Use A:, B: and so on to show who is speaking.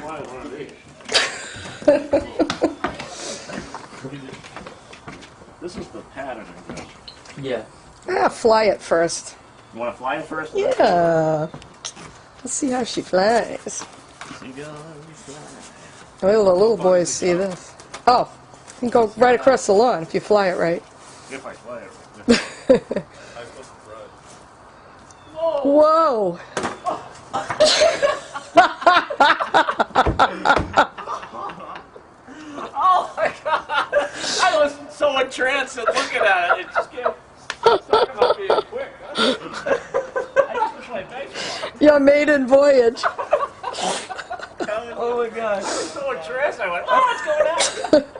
A: fly one of these. This is the pattern, I guess.
B: Yeah.
C: Fly it first.
A: You want to fly it first?
C: Yeah. Let's see how she flies.
A: Seagulls fly.
C: Wait till the little boys see this. Oh, you can go right across the lawn if you fly it right.
A: If I fly it.
D: I'm supposed to throw it.
C: Whoa!
A: Oh my god! I was so entranced at looking at it. It just can't talk about being quick. Huh? I just was like baseball.
C: Your maiden voyage.
A: Oh my god! I was so entranced. I went, oh, what's going on?